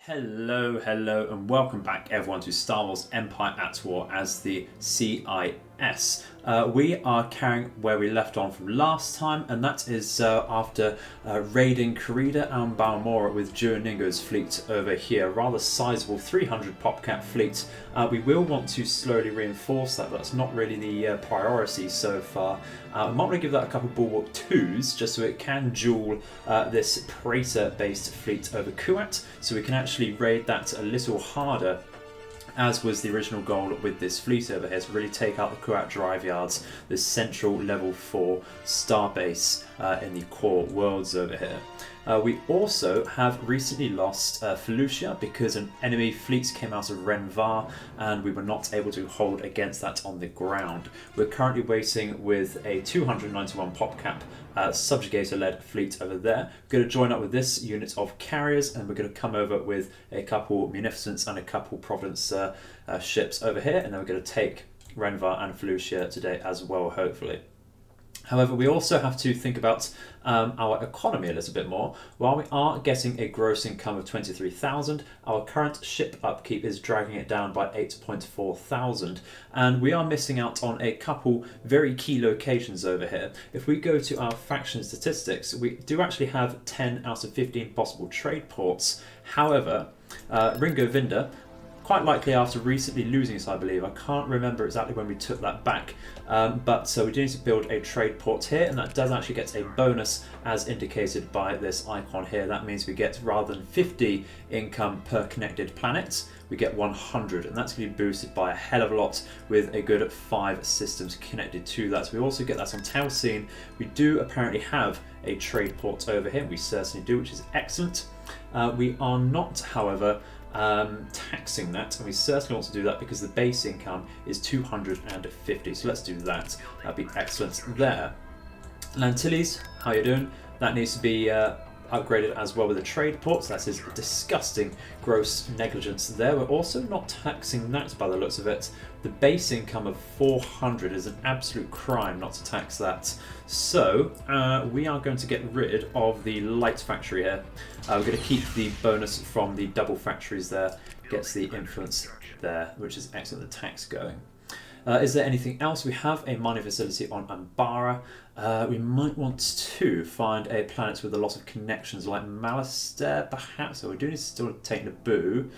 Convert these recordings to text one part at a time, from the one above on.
Hello, and welcome back everyone to Star Wars Empire at War as the CIS. We are carrying where we left on from last time, and that is after raiding Corrida and Balmora with Geonosis fleet over here. Rather sizable 300 popcat fleet. We will want to slowly reinforce that, but that's not really the priority so far. I might want to give that a couple of Bulwark 2s just so it can duel this Praetor-based fleet over Kuat, so we can actually raid that a little harder, as was the original goal with this fleet over here, to really take out the Kuat drive yards, this central level 4 starbase in the core worlds over here. We also have recently lost Felucia because an enemy fleet came out of Renvad and we were not able to hold against that on the ground. We're currently waiting with a 291 popcap subjugator-led fleet over there. We're going to join up with this unit of carriers, and we're going to come over with a couple Munificence and a couple Providence ships over here, and then we're going to take Renvad and Felucia today as well, hopefully. However, we also have to think about our economy a little bit more. While we are getting a gross income of 23,000, our current ship upkeep is dragging it down by 8.4 thousand, and we are missing out on a couple very key locations over here. If we go to our faction statistics, we do actually have 10 out of 15 possible trade ports. However, Ringo Vinda, quite likely after recently losing it, I believe. I can't remember exactly when we took that back. But so we do need to build a trade port here, and that does actually get a bonus as indicated by this icon here. That means we get, rather than 50 income per connected planet, we get 100, and that's going to be boosted by a hell of a lot with a good 5 systems connected to that. So we also get that on Talcine. We do apparently have a trade port over here. We certainly do, which is excellent. We are not, however, taxing that, and we certainly want to do that because the base income is 250, so let's do that. That'd be excellent there. Lantilles, how you doing? That needs to be upgraded as well with the trade ports. That is disgusting gross negligence there. We're also not taxing that by the looks of it. The base income of 400 is an absolute crime not to tax that. So we are going to get rid of the light factory here. We're going to keep the bonus from the double factories there. Gets the influence there, which is excellent. The tax going. Is there anything else? We have a mining facility on Ambara. We might want to find a planet with a lot of connections, like Malastair, perhaps. So we do need to still take Naboo.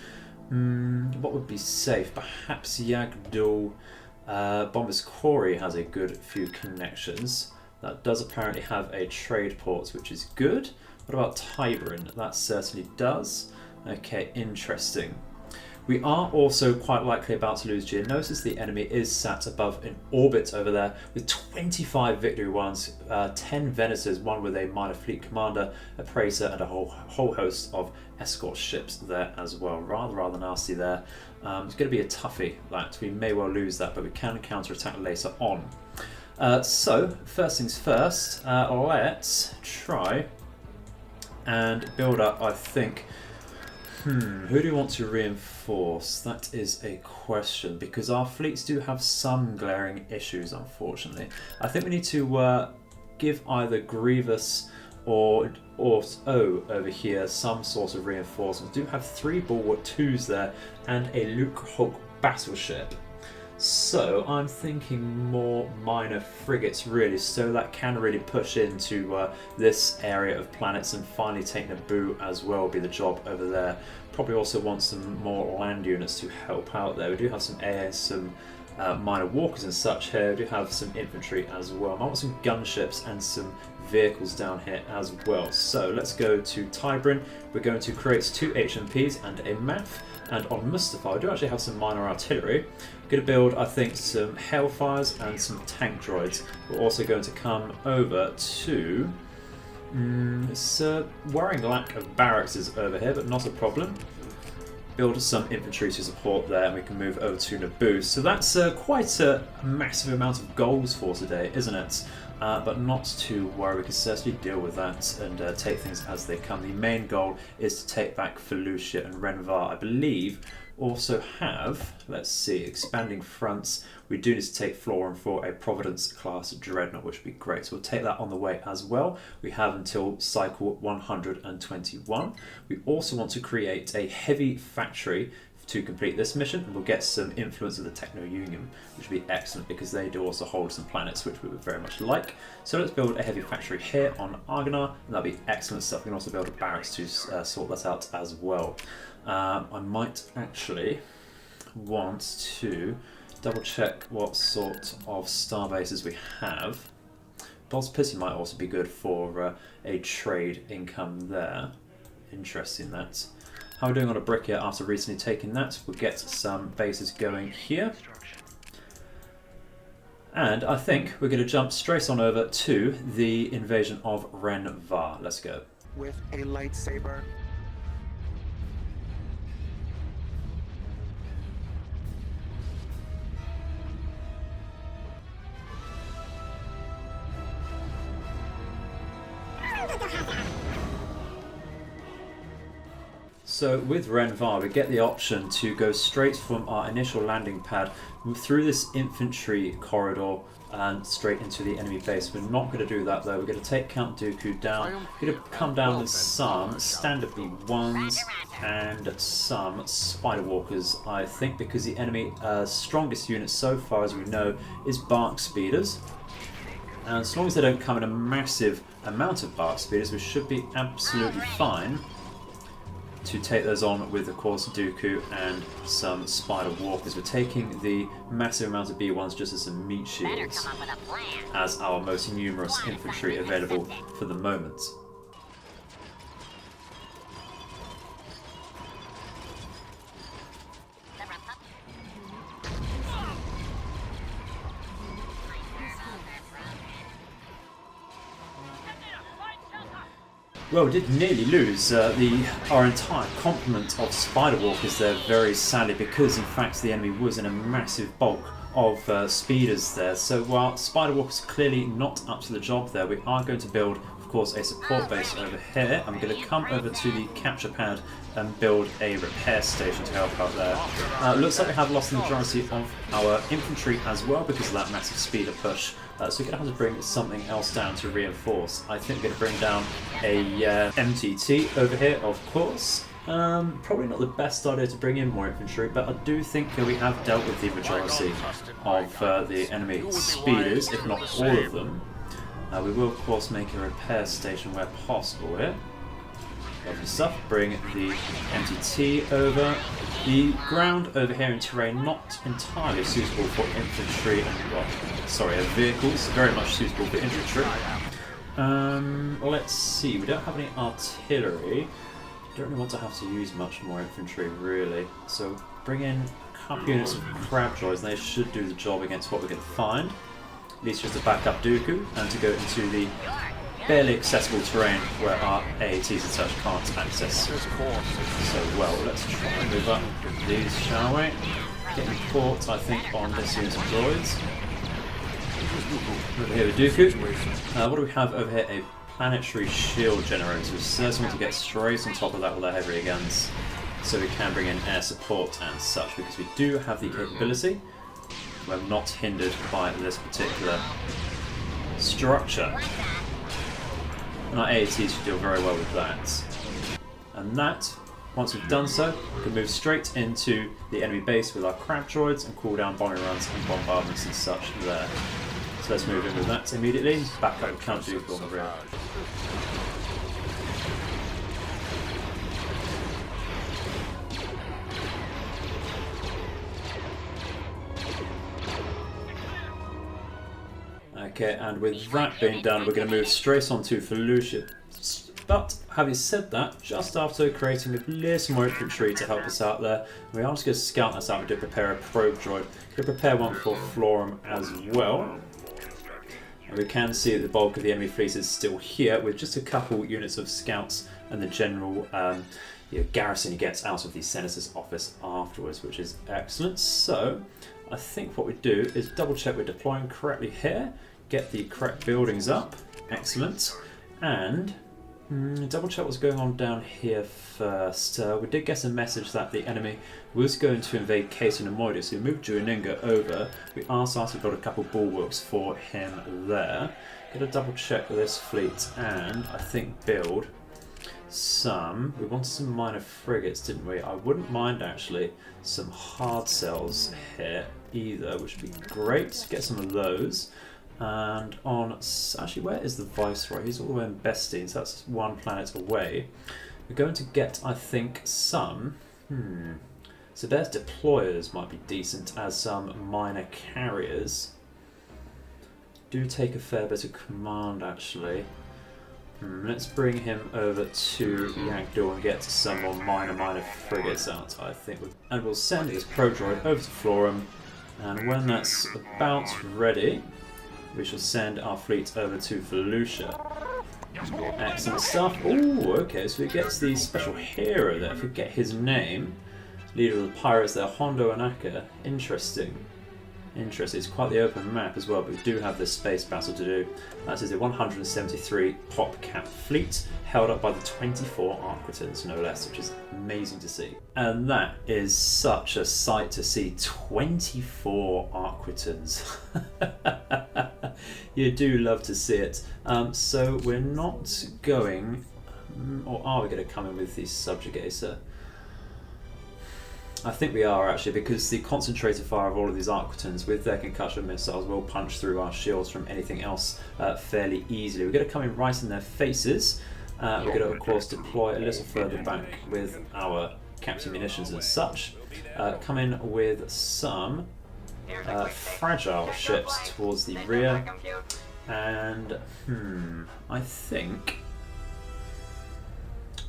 What would be safe? Perhaps Yagdul. Bombers Quarry has a good few connections. That does apparently have a trade port, which is good. What about Tybrin? That certainly does. Okay, interesting. We are also quite likely about to lose Geonosis. The enemy is sat above in orbit over there with 25 victory ones, 10 Venators, one with a minor fleet commander, a Praetor, and a whole host of escort ships there as well. Rather nasty there. It's going to be a toughie. That we may well lose that, but we can counterattack later on. So first things first, let's try and build up, I think. Who do you want to reinforce? That is a question, because our fleets do have some glaring issues, unfortunately. I think we need to give either Grievous or O over here some sort of reinforcement. We do have 3 Bulwark 2s there and a Luke Hulk battleship. So I'm thinking more minor frigates, really, so that can really push into this area of planets and finally take Naboo as well, be the job over there. Probably also want some more land units to help out there. We do have some airs, some minor walkers and such here. We do have some infantry as well. I want some gunships and some vehicles down here as well. So let's go to Tybrin. We're going to create 2 HMPs and a MAF. And on Mustafa, I do actually have some minor artillery. I'm going to build, I think, some Hellfires and some tank droids. We're also going to come over to... it's a worrying lack of barracks is over here, but not a problem. Build some infantry to support there, and we can move over to Naboo. So that's quite a massive amount of goals for today, isn't it? but not to worry, we can certainly deal with that and take things as they come. The main goal is to take back Felucia and Renvad. I believe also have, let's see, expanding fronts. We do need to take Florum for a Providence class dreadnought, which would be great. So we'll take that on the way as well. We have until cycle 121. We also want to create a heavy factory to complete this mission, and we'll get some influence of the Techno Union, which would be excellent because they do also hold some planets which we would very much like. So let's build a heavy factory here on Argonar, and that'll be excellent stuff. We can also build a barracks to sort that out as well. I might actually want to double check what sort of star bases we have. Bos's Pity might also be good for a trade income there. Interesting that. How are we doing on a brick here after recently taking that? We'll get some bases going here. And I think we're going to jump straight on over to the invasion of Renvad. Let's go. With a lightsaber. So with Renvad, we get the option to go straight from our initial landing pad through this infantry corridor and straight into the enemy base. We're not going to do that though. We're going to take Count Dooku down. We're going to come down with some standard B1s and some Spider Walkers, I think, because the enemy strongest unit so far, as we know, is Bark Speeders. And as long as they don't come in a massive amount of Bark Speeders, we should be absolutely fine to take those on with, of course, Dooku and some Spider Walkers. We're taking the massive amount of B1s just as some meat shields as our most numerous infantry available for the moment. Well, we did nearly lose our entire complement of Spider Walkers there, very sadly, because in fact the enemy was in a massive bulk of speeders there. So while Spider Walkers are clearly not up to the job there, we are going to build, of course, a support base over here. I'm going to come over to the capture pad and build a repair station to help out there. Looks like we have lost the majority of our infantry as well because of that massive speeder push. So we're going to have to bring something else down to reinforce. I think we're going to bring down a MTT over here, of course. Probably not the best idea to bring in more infantry, but I do think that we have dealt with the majority of the enemy speeders, if not all of them. We will, of course, make a repair station where possible here. Lovely stuff. Bring the MTT over. The ground over here in terrain not entirely suitable for infantry and, well, sorry, vehicles. Very much suitable for infantry. Let's see. We don't have any artillery. Don't really want to have to use much more infantry, really. So bring in a couple units of crab droids, and they should do the job against what we're going to find. At least just to back up Dooku and to go into the barely accessible terrain where our AATs and such can't access so well. Let's try and move up these, shall we? Getting caught, I think, on this unit of droids. Over here with Dooku. What do we have over here? A planetary shield generator. We certainly want to get straight on top of that with our heavy guns so we can bring in air support and such, because we do have the capability. We're not hindered by this particular structure. And our AATs should deal very well with that. And that, once we've done so, we can move straight into the enemy base with our crab droids and cool down bombing runs and bombardments and such there. So let's move in with that immediately. Back up with Count Dooku on the rear. Okay, and with that being done, we're going to move straight on to Felucia. But having said that, just after creating a little more infantry to help us out there, we are just going to scout this out. We did prepare a probe droid. We're going to prepare one for Florum as well. And we can see that the bulk of the enemy fleet is still here, with just a couple units of scouts and the general garrison he gets out of the Senator's office afterwards, which is excellent. So I think what we do is double check we're deploying correctly here. get the correct buildings up. Excellent. And double check what's going on down here first. We did get a message that the enemy was going to invade Case and Amoidus, so we moved Juaninga over. We also asked to build a couple bulwarks for him there. Gotta double check this fleet and I think build some. We wanted some minor frigates, didn't we? I wouldn't mind actually some hard cells here either, which would be great. Get some of those. And on actually, where is the Viceroy? He's all the way in Bestine, so that's one planet away. We're going to get, I think, some. So there's deployers might be decent as some minor carriers. Do take a fair bit of command actually. Let's bring him over to Yagdor and get some more minor frigates out, I think. And we'll send this pro-droid over to Florum, and when that's about ready, we shall send our fleet over to Felucia. Excellent stuff. Oh, okay, so he gets the special hero there. If we get his name, leader of the pirates there, Hondo Anaka. Interesting. Interesting. It's quite the open map as well, but we do have this space battle to do. That is a 173 pop cap fleet, held up by the 24 Arquitans, no less, which is amazing to see. And that is such a sight to see. 24 Arquitans. You do love to see it. So we're not going, or are we going to come in with the Subjugator? I think we are actually, because the concentrated fire of all of these Arquitans with their concussion missiles will punch through our shields from anything else fairly easily. We're going to come in right in their faces. We're going to, of course, deploy a little further back with our captain munitions and such. Come in with some fragile ships towards the rear. And, I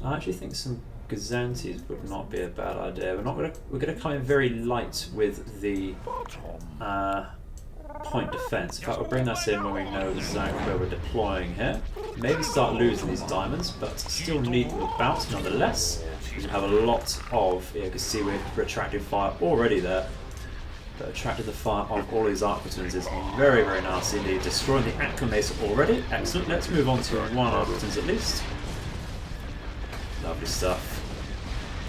actually think some Gazantes would not be a bad idea. We're gonna come in very light with the point defense. In fact, we'll bring that in when we know exactly where we're deploying here. Maybe start losing these diamonds, but still need them about nonetheless. We have a lot of. You can see we're retracting fire already there. But attracting the fire of all these Arquitans is very nasty indeed. Destroying the Acclimator already. Excellent. Let's move on to one Arquitans at least. Lovely stuff.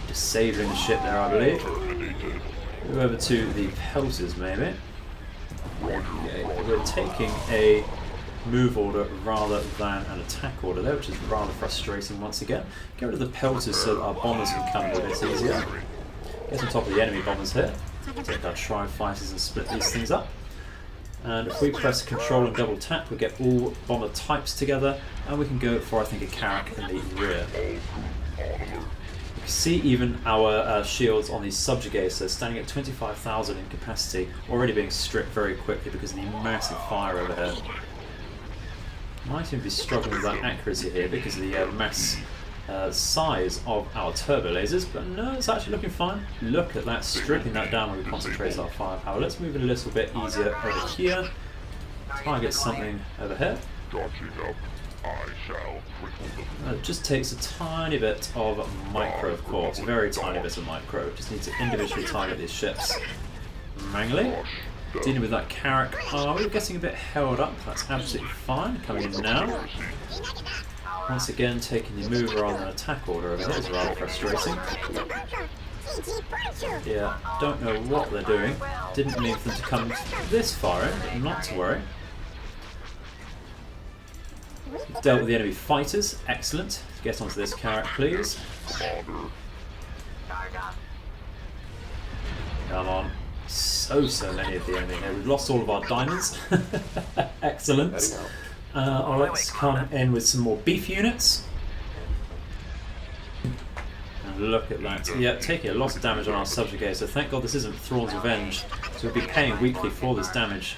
Just saving the ship there, I believe. Move over to the Pelters, maybe. Okay, we're taking a move order rather than an attack order there, which is rather frustrating once again. Get rid of the Pelters so that our bombers can come in a bit easier. Get on top of the enemy bombers here. Take our tri-fighters and split these things up. And if we press Control and double tap, we get all bomber types together, and we can go for, I think, a Carrack in the rear. You can see even our shields on these Subjugators standing at 25,000 in capacity, already being stripped very quickly because of the massive fire overhead. Might even be struggling with that accuracy here because of the mass size of our turbo lasers, but no, it's actually looking fine. Look at that, stripping that down when we concentrate our firepower. Let's move it a little bit easier over here. Try and get something over here. It just takes a tiny bit of micro, of course, very tiny bit of micro. Just need to individually target these ships. Mangly, dealing with that Carrack. Oh, we're getting a bit held up. That's absolutely fine. Coming in now. Once again, taking the mover on an attack order over here is rather frustrating. Yeah, don't know what they're doing. Didn't mean for them to come this far in, but not to worry. We've dealt with the enemy fighters. Excellent. Get onto this Carrack, please. Come on. So many of the enemy here. We've lost all of our diamonds. Excellent. Let's come in with some more beef units. And look at that. Yeah, taking a lot of damage on our Subjugator. Thank God this isn't Thrawn's Revenge, so we'll be paying weekly for this damage.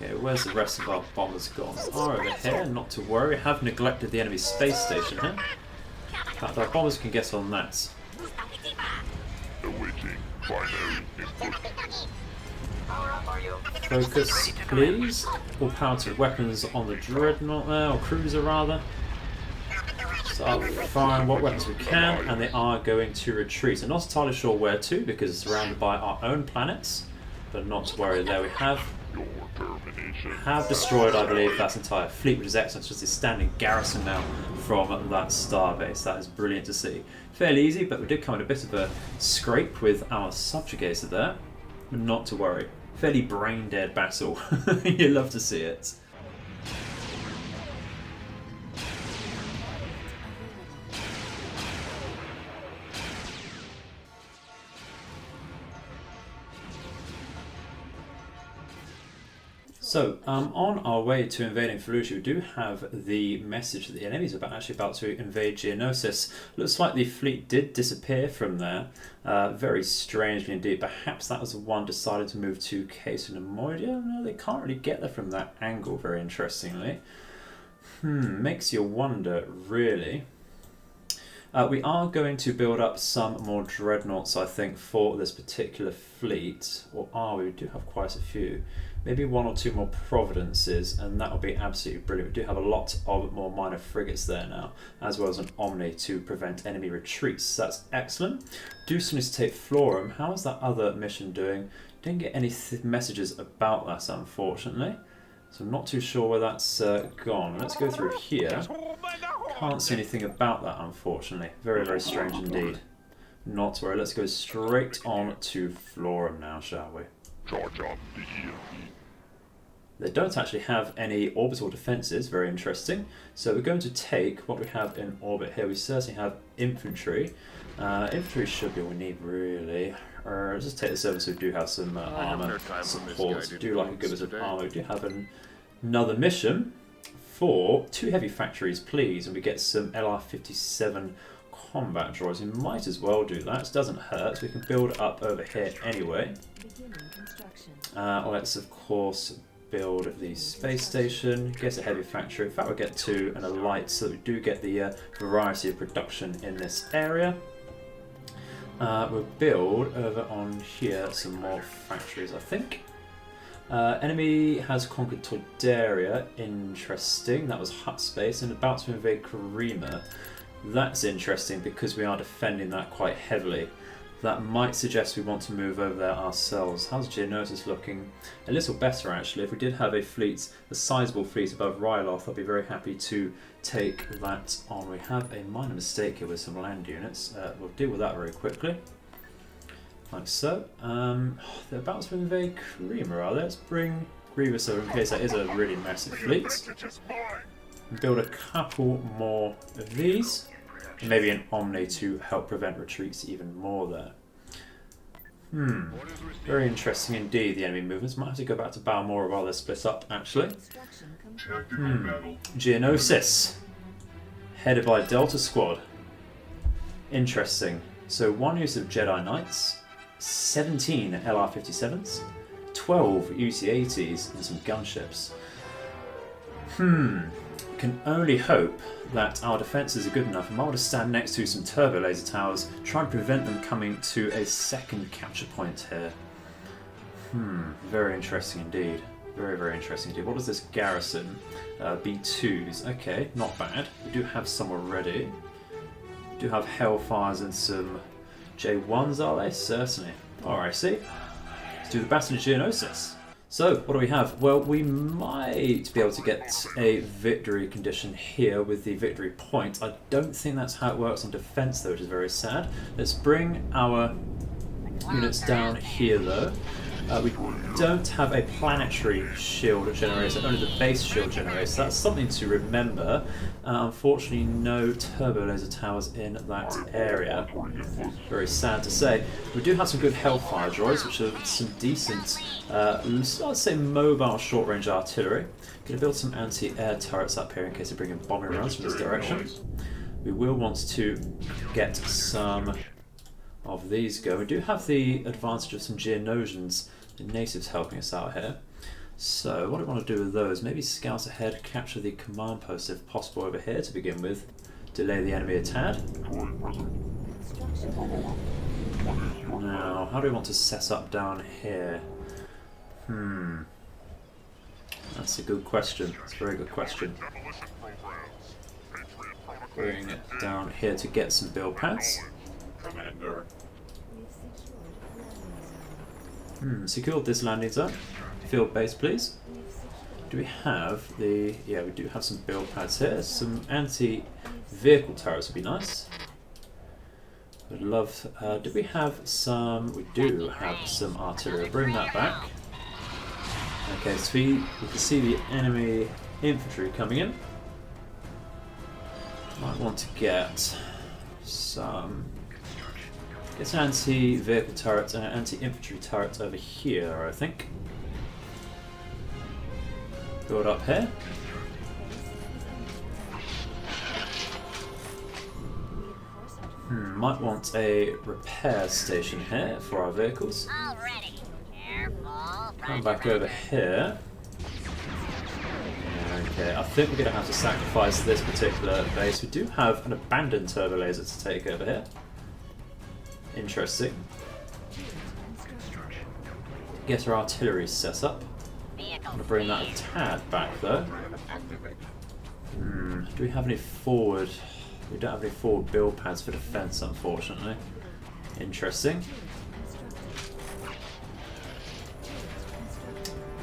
Okay, where's the rest of our bombers gone? Are over here, not to worry. We have neglected the enemy space station here. In fact, our bombers can get on that. Focus, please. All power to weapons on the Dreadnought there, or cruiser rather. Start firing what weapons we can, and they are going to retreat. I'm not entirely sure where to, because it's surrounded by our own planets. but not to worry. There we have destroyed, I believe, that entire fleet, which is excellent. It's just a standing garrison now from that starbase. That is brilliant to see. Fairly easy, but we did come in a bit of a scrape with our subjugator there. But not to worry. Fairly brain-dead battle. You love to see it. So, on our way to invading Felucia, we do have the message that the enemies are actually about to invade Geonosis. Looks like the fleet did disappear from there, very strangely indeed. Perhaps that was the one decided to move to Nemoidia? No, they can't really get there from that angle, very interestingly. Makes you wonder, really. We are going to build up some more dreadnoughts, I think, for this particular fleet. Or are we? We do have quite a few. Maybe one or two more Providences, and that will be absolutely brilliant. We do have a lot of more minor frigates there now, as well as an Omni to prevent enemy retreats. So that's excellent. Do still need to take Florum. How is that other mission doing? Didn't get any messages about that, unfortunately. So I'm not too sure where that's gone. Let's go through here. Can't see anything about that, unfortunately. Very, very strange indeed. Not to worry. Let's go straight on to Florum now, shall we? Charge up the EMP. They don't actually have any orbital defences, very interesting. So we're going to take what we have in orbit here. We certainly have infantry. Infantry should be what we need, really. Let's just take this over so we do have some armour support. We do like a good bit of armour. We do have another mission for 2 heavy factories, please, and we get some LR-57 combat droids. We might as well do that. It doesn't hurt. We can build up over here anyway. Let's, of course, build the space station, get a heavy factory. In fact, we'll get 2 and a light so that we do get the variety of production in this area. We'll build over on here some more factories, I think. Enemy has conquered Tordaria. Interesting. That was hut space and about to invade Karima. That's interesting because we are defending that quite heavily. That might suggest we want to move over there ourselves. How's Geonosis looking? A little better, actually. If we did have a sizable fleet above Ryloth, I'd be very happy to take that on. We have a minor mistake here with some land units. We'll deal with that very quickly. Like so. They're about to invade Karima, are they? Let's bring Grievous over in case that is a really massive fleet. Build a couple more of these. And maybe an Omni to help prevent retreats even more there. Very interesting indeed, the enemy movements. Might have to go back to Balmora while they're split up, actually. Geonosis. Headed by Delta Squad. Interesting. So 1 use of Jedi Knights, 17 LR-57s, 12 UC-80s, and some gunships. Can only hope that our defences are good enough and might want to stand next to some turbo laser towers, try and prevent them coming to a second capture point here. Very interesting indeed. Very, very interesting indeed. What is this garrison? B2s. Okay, not bad. We do have some already. We do have Hellfires and some J1s, are they? Certainly. Alright, see. Let's do the Battle of Geonosis. So, what do we have? Well, we might be able to get a victory condition here with the victory point. I don't think that's how it works on defense, though, which is very sad. Let's bring our units down here, though. We don't have a planetary shield generator, only the base shield generator, so that's something to remember. Unfortunately, no turbo laser towers in that area. Very sad to say. We do have some good Hellfire droids, which are some decent, I'd say mobile short-range artillery. Going to build some anti-air turrets up here in case they bring in bombing runs from this direction. We will want to get some of these going. We do have the advantage of some Geonosians, the natives, helping us out here. So what do I want to do with those? Maybe scout ahead, capture the command post if possible over here to begin with. Delay the enemy a tad. Now, how do we want to set up down here? That's a good question. That's a very good question. Bring it down here to get some build pads. Commander. Secured this landing zone. Field base, please. Do we have the... Yeah, we do have some build pads here. Some anti-vehicle turrets would be nice. Would love... do we have some... We do have some artillery. Bring that back. Okay, so we can see the enemy infantry coming in. Might want to get some... Get some anti-vehicle turrets and anti-infantry turrets over here, I think. Build up here. Might want a repair station here for our vehicles. Come back over here. Okay, I think we're going to have to sacrifice this particular base. We do have an abandoned turbo laser to take over here. Interesting. Get our artillery set up. I'm going to bring that a tad back though. Do we have any forward? We don't have any forward build pads for defense, unfortunately. Interesting.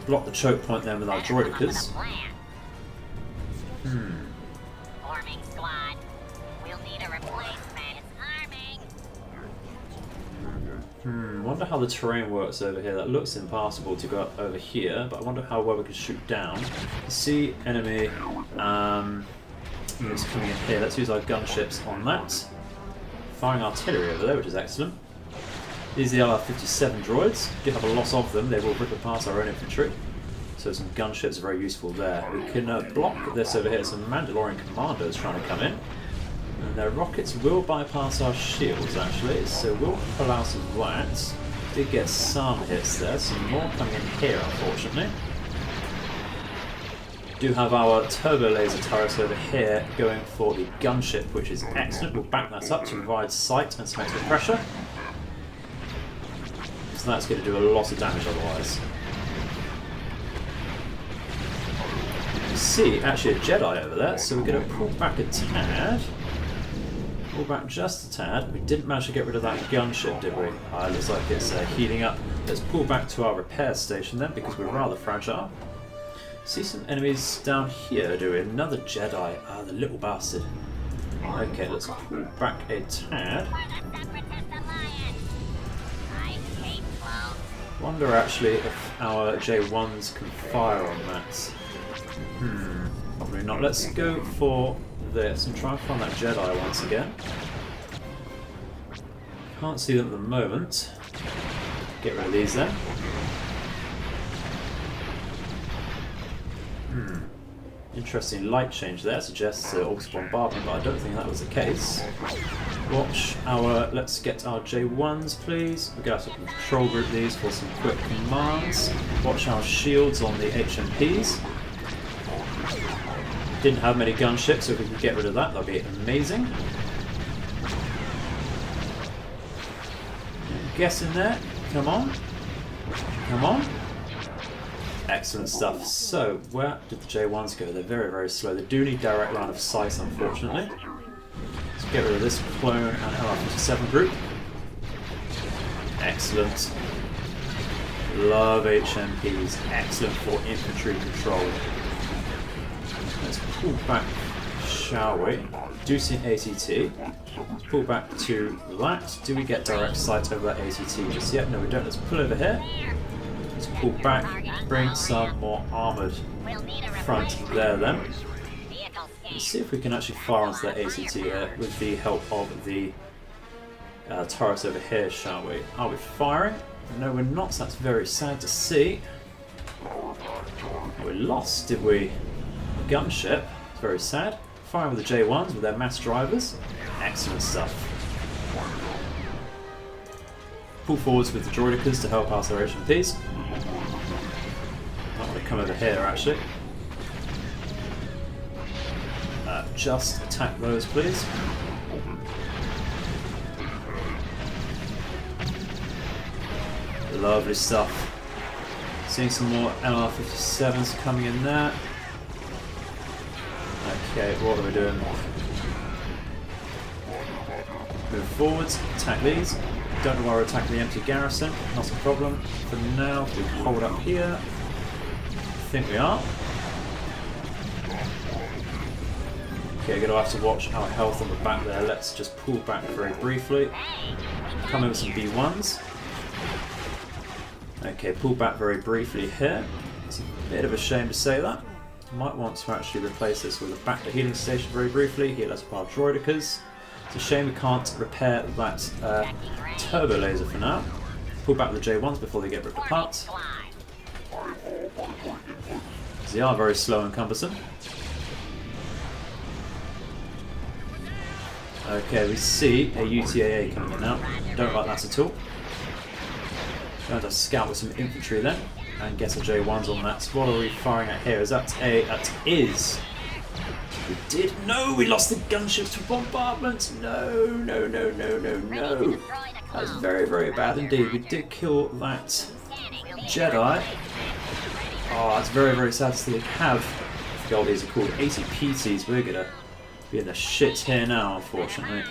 Block the choke point then with our droidicas. Forming squad. We'll need a replacement. Arming. Wonder how the terrain works over here. That looks impossible to go up over here, but I wonder how well we can shoot down. See enemy units coming in here. Let's use our gunships on that. Firing artillery over there, which is excellent. These are the LR-57 droids. We do have a lot of them. They will rip apart our own infantry. So some gunships are very useful there. We can block this over here. Some Mandalorian commandos trying to come in. And their rockets will bypass our shields, actually. So we'll pull out some that. Did get some hits there. Some more coming in here, unfortunately. Do have our turbo laser turrets over here going for the gunship, which is excellent. We'll back that up to provide sight and some extra pressure. So that's going to do a lot of damage otherwise. You see, actually a Jedi over there, so we're going to pull back a tad. Pull back just a tad. We didn't manage to get rid of that gunship, did we? It looks like it's healing up. Let's pull back to our repair station then, because we're rather fragile. See some enemies down here, do we? Another Jedi. The little bastard. Okay, let's pull back a tad. Wonder actually if our J1s can fire on that. Probably not. Let's go for this and try and find that Jedi once again. Can't see them at the moment. Get rid of these then. Interesting light change there, suggests orbital bombardment, but I don't think that was the case. Watch our, let's get our J1s please. We're going to have to control group these for some quick commands. Watch our shields on the HMPs. Didn't have many gunships, so if we can get rid of that, that'll be amazing. Guess in there, come on. Come on. Excellent stuff. So, where did the J1s go? They're very, very slow. They do need direct line of sight, unfortunately. Let's get rid of this clone and LR-57 group. Excellent. Love HMPs. Excellent for infantry control. Let's pull back, shall we? Do see an ATT. Let's pull back to that. Do we get direct sight over that ATT just yet? No, we don't. Let's pull over here. Let's pull back, bring some more armoured front there then. Let's see if we can actually fire onto that ACT here with the help of the turrets over here, shall we? Are we firing? No, we're not, so that's very sad to see. We lost, did we? Gunship, it's very sad. Firing with the J1s with their mass drivers. Excellent stuff. Pull forwards with the droidicas to help out their HMPs. Might want to come over here actually. Just attack those please. Lovely stuff. Seeing some more LR-57s coming in there. Okay, what are we doing? Move forwards, attack these. don't know why we're attacking the empty garrison. Not a problem. For now, we hold up here. I think we are. Okay, gonna have to watch our health on the back there. Let's just pull back very briefly. Come in with some B1s. Okay, pull back very briefly here. It's a bit of a shame to say that. Might want to actually replace this with a back to healing station very briefly. Heal us our droidicas. It's a shame we can't repair that turbo laser for now. Pull back the J1s before they get ripped apart. They are very slow and cumbersome. Okay, we see a UTAA coming in now. Don't like that at all. Going to scout with some infantry then, and get a J1s on that. What are we firing at here? Is that a... that is... We did... No! We lost the gunships to bombardment! No, no, no, no, no, no. That was very, very bad indeed. We did kill that Jedi. Oh, that's very, very sad to see. We have... I forgot what these are called. 80 PTs. We're gonna be in the shit here now, unfortunately.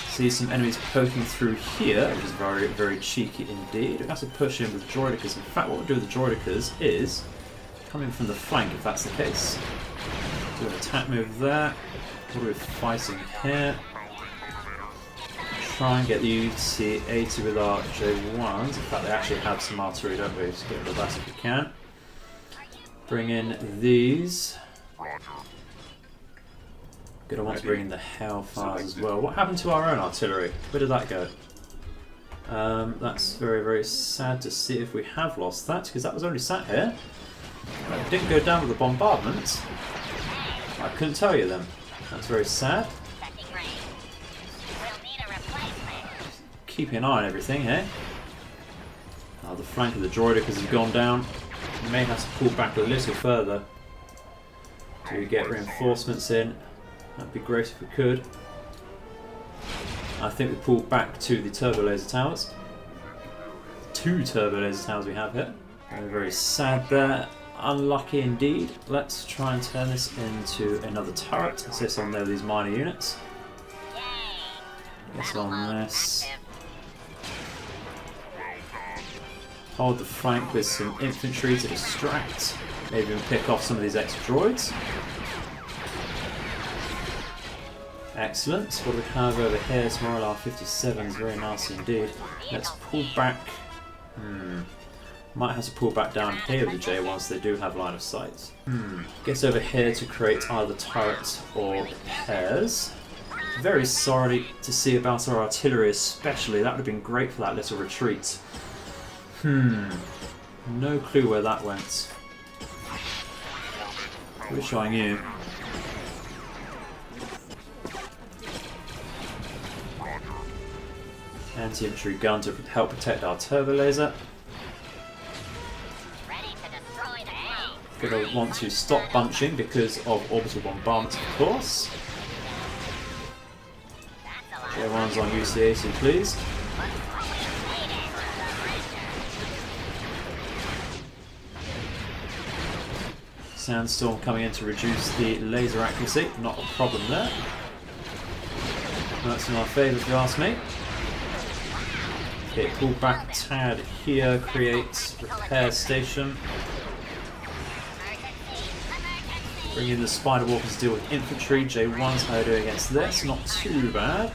See some enemies poking through here, which is very, very cheeky indeed. We have to push in with droidicas. In fact, what we'll do with the droidicas is come in from the flank, if that's the case. Do an attack move there. What are we fighting here? Try and get the UC-80 with our J1s. In fact, they actually have some artillery, don't we? Just get rid of that if we can. Bring in these. Gonna want to bring in the Hellfires as well. What happened to our own artillery? Where did that go? That's very, very sad to see if we have lost that, because that was only sat here. It didn't go down with the bombardment. I couldn't tell you then. That's very sad. Keeping an eye on everything, eh? The flank of the droidicas has gone down. We may have to pull back a little further to get reinforcements in. That'd be great if we could. I think we pulled back to the turbo laser towers. 2 turbo laser towers we have here. Very, very sad there. Unlucky indeed. Let's try and turn this into another turret. Assist on there with these minor units. Guess on this. Hold the flank with some infantry to distract. Maybe even pick off some of these extra droids. Excellent. What do we have over here? Some RLR 57s, very nasty indeed. Let's pull back. Might have to pull back down here with the J1s, they do have line of sight. Get over here to create either turrets or repairs. Very sorry to see about our artillery especially, that would have been great for that little retreat. No clue where that went. Wish I knew. Anti-infantry gun to help protect our turbo laser. Gonna want to stop bunching because of orbital bombardment, of course. J1's on UC-80, please. Sandstorm coming in to reduce the laser accuracy, not a problem there. That's in our favour if you ask me. Okay, pull back tad here, create repair station. Bring in the Spider Walkers to deal with infantry. J1's how they're doing against this, not too bad.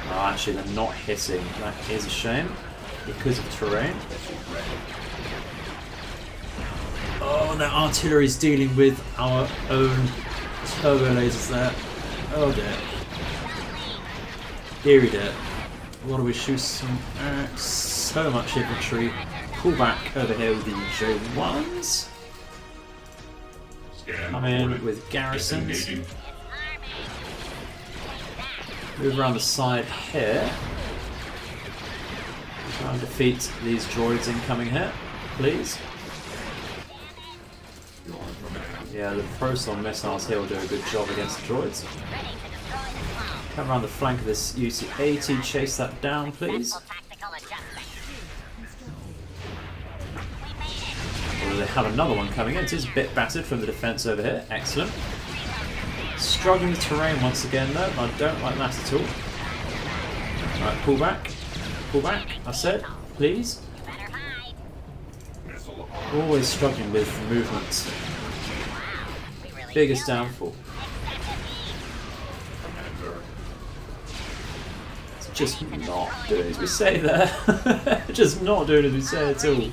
Oh, actually they're not hitting, that is a shame, because of terrain. Oh, now artillery's dealing with our own turbo lasers there. Oh dear. Deary dear. What do we shoot some so much infantry. Pull back over here with the J1s. Come in with garrisons. Move around the side here. Try and defeat these droids incoming here, please. Yeah, the Proton missiles here will do a good job against the droids. Come around the flank of this UC-80, chase that down, please. Well, they have another one coming in. It is a bit battered from the defence over here. Excellent. Struggling with terrain once again, though. I don't like that at all. Alright, pull back. Pull back, I said, please. You better hide. Always struggling with movement. Wow, we really Biggest killed him. downfall. Excessive heat. Just not doing as we say there. Just not doing as we say at all.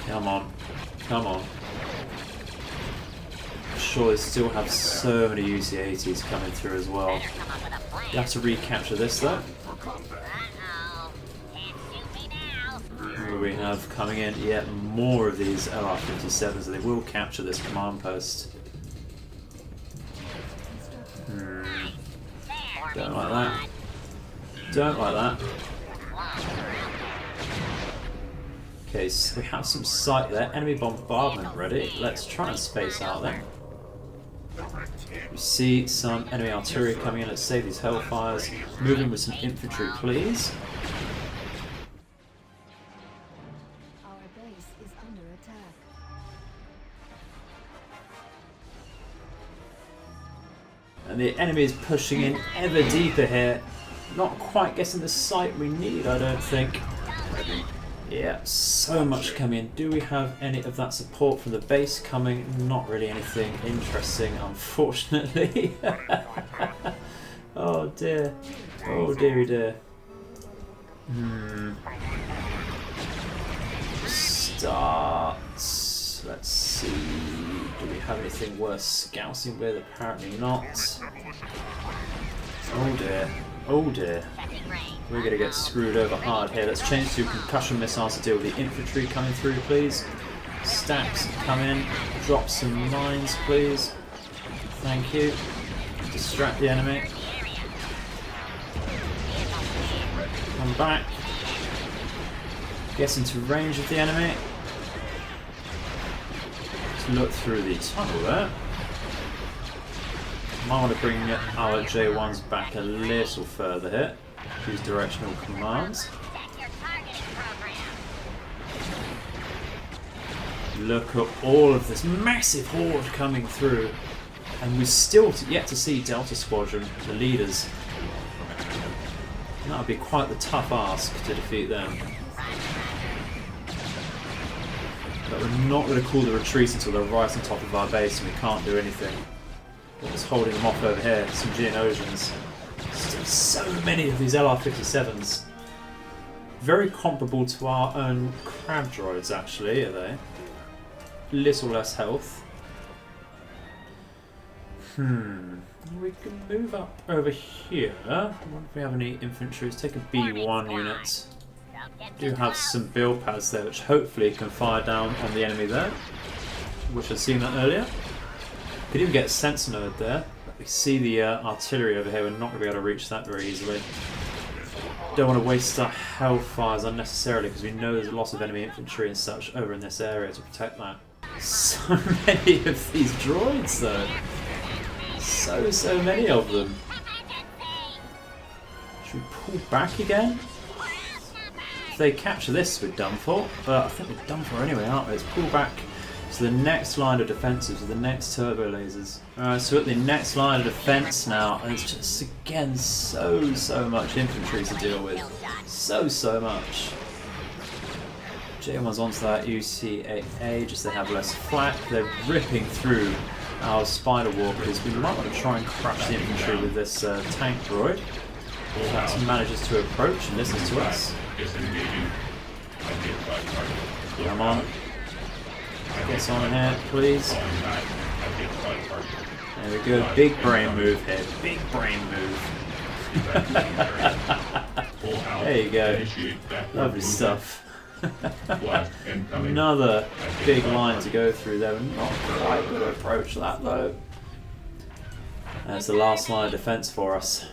Come on. Come on. I'm sure they still have so many UC-80s coming through as well. Better come up with a plan. You have to recapture this though. Uh-oh. Can't shoot me now. Who do we have coming in? Yet more of these LR-57s. They will capture this command post. There. Don't like that. Don't like that. Okay, so we have some sight there. Enemy bombardment ready. Let's try and space out then. We see some enemy artillery coming in. Let's save these hellfires. Moving with some infantry, please. Our base is under attack. And the enemy is pushing in ever deeper here. Not quite getting the sight we need, I don't think. Yeah, so much coming in. Do we have any of that support from the base coming? Not really anything interesting, unfortunately. Oh dear. Oh dearie dear. Start. Let's see. Do we have anything worth scouting with? Apparently not. Oh dear. Oh dear. Checking range. We're going to get screwed over hard here. Let's change to concussion missiles to deal with the infantry coming through, please. Stacks come in. Drop some mines, please. Thank you. Distract the enemy. Come back. Get into range of the enemy. Let's look through the tunnel there. Might want to bring our J1s back a little further here. Use directional commands. Set your targeting program. Look at all of this massive horde coming through, and we're still yet to see Delta Squadron, the leaders. That would be quite the tough ask to defeat them. But we're not going to call the retreat until they're right on top of our base and we can't do anything. What's holding them off over here? Some Geonosians. Still so many of these LR-57s. Very comparable to our own crab droids, actually, are they? Little less health. We can move up over here. I wonder if we have any infantry. Let's take a B1 unit. Don't get Do too have close. some build pads there, which hopefully can fire down on the enemy there. Wish I'd seen that earlier. Could even get a sensor node there. But we see the artillery over here. We're not going to be able to reach that very easily. Don't want to waste our hellfires unnecessarily because we know there's a lot of enemy infantry and such over in this area to protect that. So many of these droids though. So many of them. Should we pull back again? If they capture this, we're done for. But I think we're done for anyway, aren't we? Let's pull back to the next line of defences with the next turbo lasers. Alright, so at the next line of defence now, and it's just again so much infantry to deal with. So much. J1's onto that UC-8A, just they have less flak. They're ripping through our spider walkers. We might want to try and crush the infantry with this tank droid. That manages to approach and listens to us. Come on. Get on here, please. There we go. Big brain move here. Big brain move. There you go. Lovely stuff. Another big line to go through there. We're not quite going to approach that though. That's the last line of defence for us.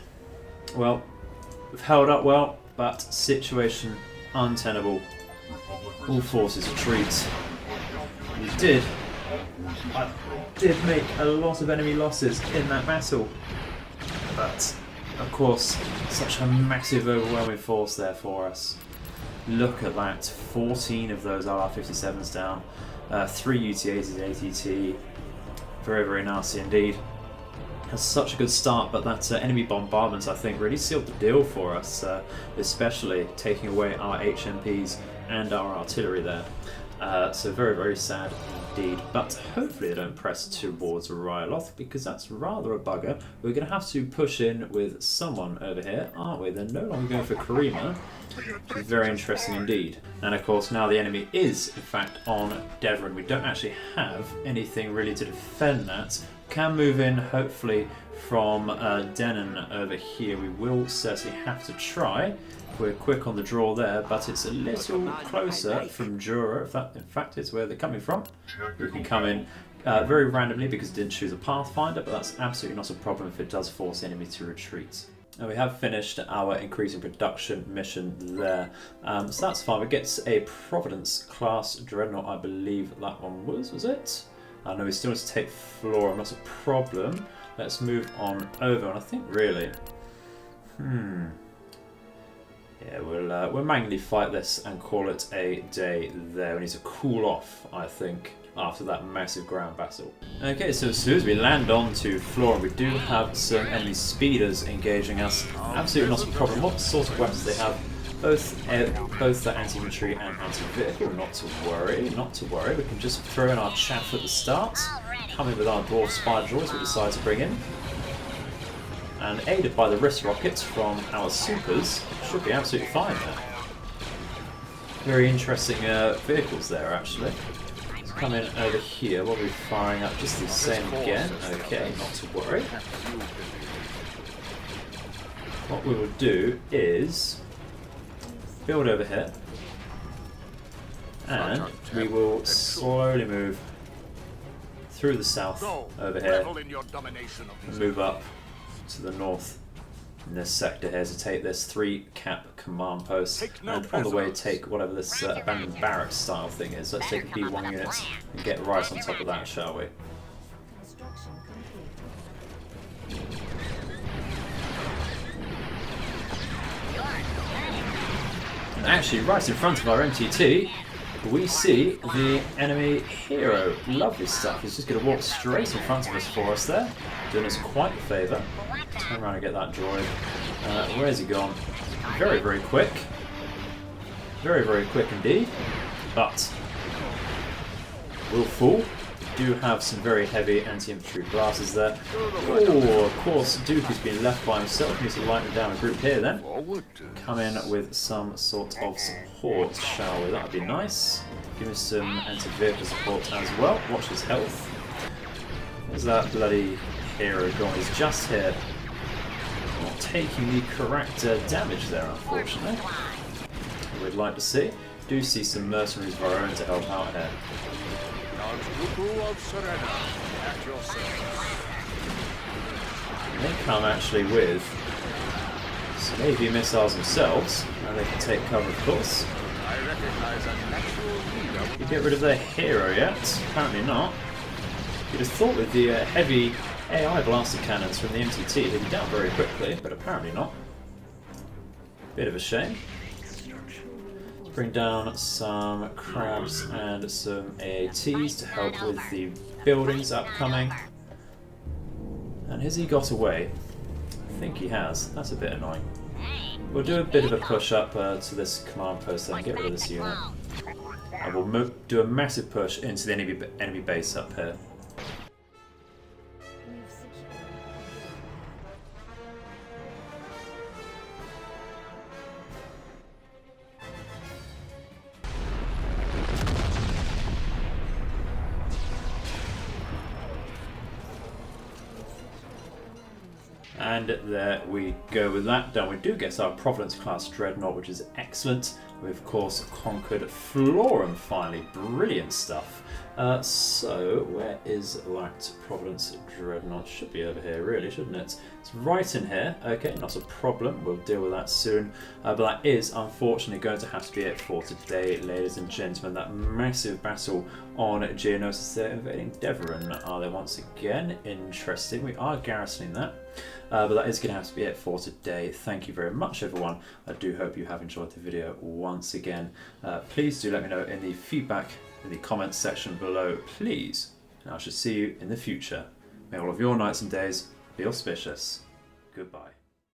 Well, we've held up well, but situation untenable. All forces retreat. I did make a lot of enemy losses in that battle, but of course such a massive overwhelming force there for us. Look at that, 14 of those LR-57s down. 3 UTAs in ATT. Very, very nasty indeed. Has such a good start, but that enemy bombardment, I think, really sealed the deal for us, especially taking away our HMPs and our artillery there. So very, very sad indeed. But hopefully they don't press towards Ryloth, because that's rather a bugger. We're going to have to push in with someone over here, aren't we? They're no longer going for Karima, which is very interesting indeed. And of course, now the enemy is, in fact, on Devon. We don't actually have anything really to defend that. Can move in, hopefully, from Denon over here. We will certainly have to try. We're quick on the draw there, but it's a little closer from Jura, if that in fact is where they're coming from. We can come in very randomly because it didn't choose a Pathfinder, but that's absolutely not a problem if it does force the enemy to retreat. And we have finished our increasing production mission there. So that's fine. We get a Providence class Dreadnought, I believe that one was it? I know we still need to take Florum, not a problem. Let's move on over, and I think really... Yeah, we'll manually fight this and call it a day there. We need to cool off, I think, after that massive ground battle. Okay, so as soon as we land onto Florum, we do have some enemy speeders engaging us. Absolutely not a problem. What sort of weapons they have? Both the anti-infantry and anti-vehicle. Not to worry, not to worry. We can just throw in our chaff at the start. Come in with our dwarf spider droids we decide to bring in. And aided by the wrist rockets from our supers, should be absolutely fine there. Very interesting vehicles there, actually. Let's come in over here. We'll be firing up just the same again. Okay, not to worry. What we will do is build over here, and we will slowly move through the south over here and move up to the north in this sector here to take this 3 cap command post, and on the way take whatever this abandoned barracks style thing is. Let's take a B1 unit and get right on top of that, shall we? Construction complete. And actually, right in front of our MTT, we see the enemy hero. Lovely stuff. He's just going to walk straight in front of us for us there, doing us quite a favour. Turn around and get that droid. Where's he gone? Very, very quick. Very, very quick indeed. But will fall. Do have some very heavy anti-infantry blasters there. Oh, of course, Duke has been left by himself. Needs to lighten down a group here then. Come in with some sort of support, shall we? That would be nice. Give us some anti-vehicle support as well. Watch his health. Where's that bloody hero gone? He's just here. Not taking the correct damage there, unfortunately. We'd like to see. Do see some mercenaries of our own to help out here. They come actually with some AV missiles themselves, and they can take cover, of course. Did you get rid of their hero yet? Apparently not. You'd have thought with the heavy AI blaster cannons from the MTT they'd be down very quickly, but apparently not. Bit of a shame. Bring down some crabs and some AATs to help with the buildings upcoming. And has he got away? I think he has. That's a bit annoying. We'll do a bit of a push up to this command post and get rid of this unit. And we'll do a massive push into the enemy base up here. And there we go with that done. We do get our Providence class Dreadnought, which is excellent. We of course conquered Florum finally. Brilliant stuff. So where is that Providence Dreadnought? Should be over here really, shouldn't it? It's right in here. Okay, not a problem. We'll deal with that soon. But that is unfortunately going to have to be it for today, ladies and gentlemen. That massive battle on Geonosis. They're invading Devon, are they once again? Interesting. We are garrisoning that. But that is going to have to be it for today. Thank you very much, everyone. I do hope you have enjoyed the video once again. Please do let me know in the feedback in the comments section below, please. And I shall see you in the future. May all of your nights and days be auspicious. Goodbye.